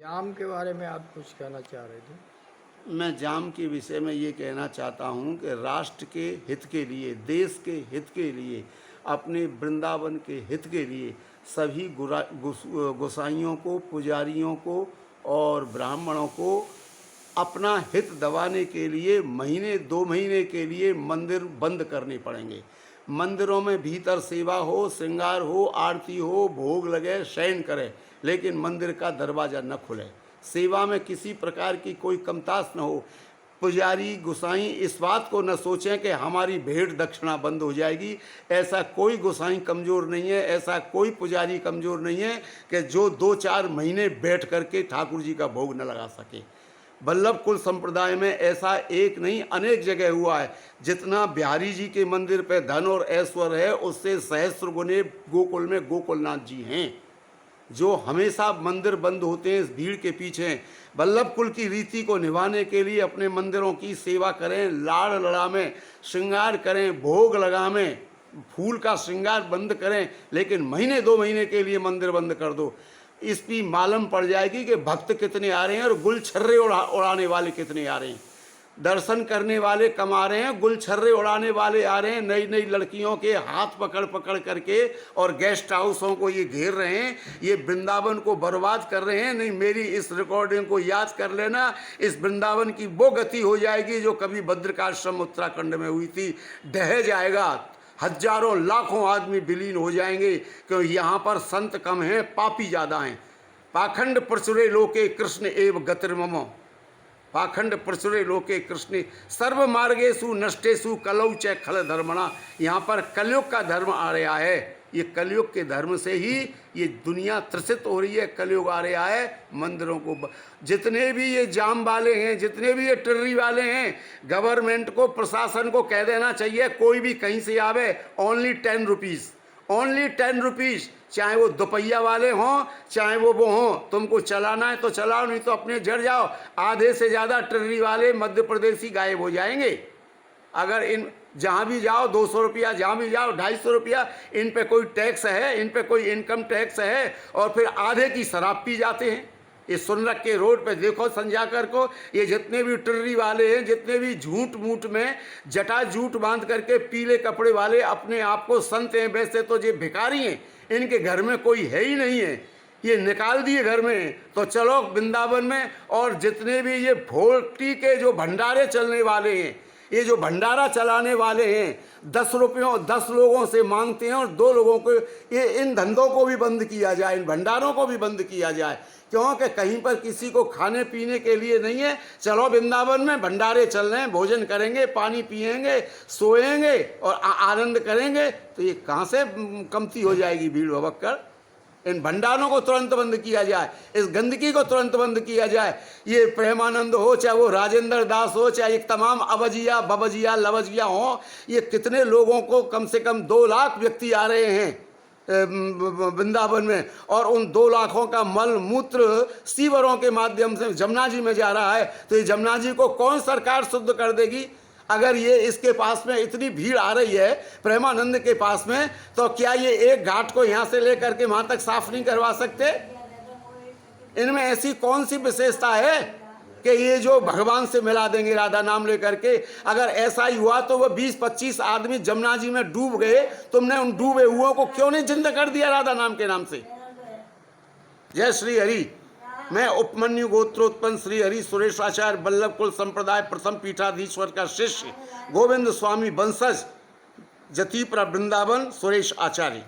जाम के बारे में आप कुछ कहना चाह रहे थे। मैं जाम के विषय में ये कहना चाहता हूँ कि राष्ट्र के हित के लिए, देश के हित के लिए, अपने वृंदावन के हित के लिए सभी गोसाइयों को, पुजारियों को और ब्राह्मणों को अपना हित दबाने के लिए महीने 2 महीने के लिए मंदिर बंद करने पड़ेंगे। मंदिरों में भीतर सेवा हो, श्रृंगार हो, आरती हो, भोग लगे, शयन करे, लेकिन मंदिर का दरवाज़ा न खुले। सेवा में किसी प्रकार की कोई कमतास न हो। पुजारी गोसाई इस बात को न सोचें कि हमारी भेंट दक्षिणा बंद हो जाएगी। ऐसा कोई गोसाई कमज़ोर नहीं है, ऐसा कोई पुजारी कमज़ोर नहीं है कि जो 2-4 महीने बैठ करके ठाकुर जी का भोग न लगा सके। वल्लभ कुल संप्रदाय में ऐसा एक नहीं अनेक जगह हुआ है। जितना बिहारी जी के मंदिर पे धन और ऐश्वर्य है, उससे सहस्त्र गुने गोकुल में गोकुलनाथ जी हैं, जो हमेशा मंदिर बंद होते हैं इस भीड़ के पीछे। वल्लभ कुल की रीति को निभाने के लिए अपने मंदिरों की सेवा करें, लाड़ लड़ावें, श्रृंगार करें, भोग लगावें, फूल का श्रृंगार बंद करें, लेकिन महीने 2 महीने के लिए मंदिर बंद कर दो। इसकी मालूम पड़ जाएगी कि भक्त कितने आ रहे हैं और गुलछर्रे उड़ाने वाले कितने आ रहे हैं। दर्शन करने वाले कम आ रहे हैं, गुलछर्रे उड़ाने वाले आ रहे हैं। नई नई लड़कियों के हाथ पकड़ पकड़ करके और गेस्ट हाउसों को ये घेर रहे हैं, ये वृंदावन को बर्बाद कर रहे हैं। नहीं, मेरी इस रिकॉर्डिंग को याद कर लेना, इस वृंदावन की वो गति हो जाएगी जो कभी भद्रकाश्रम उत्तराखंड में हुई थी। ढह जाएगा, हजारों लाखों आदमी विलीन हो जाएंगे, क्योंकि यहाँ पर संत कम हैं, पापी ज़्यादा हैं। पाखंड प्रचुरे लोके कृष्ण एव गतिर्मम, पाखंड प्रचुरे लोके कृष्ण सर्व मार्गेषु नष्टेषु कलौ च खल धर्मणा। यहाँ पर कलयुग का धर्म आ रहा है। ये कलयुग के धर्म से ही ये दुनिया त्रसित हो रही है। कलयुग आ रहा है। मंदिरों को जितने भी ये जाम वाले हैं, जितने भी ये टिर्री वाले हैं, गवर्नमेंट को, प्रशासन को कह देना चाहिए, कोई भी कहीं से आवे, ओनली 10 रुपीज़, ओनली 10 रुपीज़। चाहे वो दोपहिया वाले हों, चाहे वो हों, तुमको चलाना है तो चलाओ, नहीं तो अपने जड़ जाओ। आधे से ज़्यादा टिर्री वाले मध्य प्रदेशी गायब हो जाएंगे। अगर इन जहाँ भी जाओ 200 रुपया, जहाँ भी जाओ 250 रुपया, इन पे कोई टैक्स है, इन पे कोई इनकम टैक्स है, और फिर आधे की शराब पी जाते हैं। ये सुन रख के रोड पे देखो संजाकर को, ये जितने भी टिर्री वाले हैं, जितने भी झूठ मूठ में जटा झूठ बांध करके पीले कपड़े वाले अपने आप को संत हैं, वैसे तो ये भिखारी हैं। इनके घर में कोई है ही नहीं है, ये निकाल दिए घर में। तो चलो वृंदावन में, और जितने भी ये भोटी के जो भंडारे चलने वाले हैं, ये जो भंडारा चलाने वाले हैं, 10 रुपयों 10 लोगों से मांगते हैं और 2 लोगों को, ये इन धंधों को भी बंद किया जाए, इन भंडारों को भी बंद किया जाए। क्योंकि कहीं पर किसी को खाने पीने के लिए नहीं है। चलो वृंदावन में भंडारे चल रहे हैं, भोजन करेंगे, पानी पिएंगे, सोएंगे और आनंद करेंगे, तो ये कहाँ से कमती हो जाएगी भीड़ भभक्कड़। इन भंडारों को तुरंत बंद किया जाए, इस गंदगी को तुरंत बंद किया जाए। ये प्रेमानंद हो, चाहे वो राजेंद्र दास हो, चाहे एक तमाम अबजिया बबजिया लवजिया हो, ये कितने लोगों को, कम से कम 2 लाख व्यक्ति आ रहे हैं वृंदावन में, और उन 2 लाखों का मल मूत्र सीवरों के माध्यम से जमुना जी में जा रहा है। तो ये जमुना जी को कौन सरकार शुद्ध कर देगी? अगर ये इसके पास में इतनी भीड़ आ रही है प्रेमानंद के पास में, तो क्या ये एक घाट को यहाँ से लेकर के वहाँ तक साफ नहीं करवा सकते? इनमें ऐसी कौन सी विशेषता है कि ये जो भगवान से मिला देंगे राधा नाम लेकर के? अगर ऐसा ही हुआ तो वो 20-25 आदमी जमुना जी में डूब गए, तुमने उन डूबे हुओं को क्यों नहीं जिंदा कर दिया राधा नाम के नाम से? जय श्री हरि। मैं उपमन्यु गोत्रोत्पन्न श्री हरि सुरेश आचार्य वल्लभ कुल संप्रदाय प्रथम पीठाधीश्वर का शिष्य गोविंद स्वामी वंशज जतीपुरा वृंदावन सुरेश आचार्य।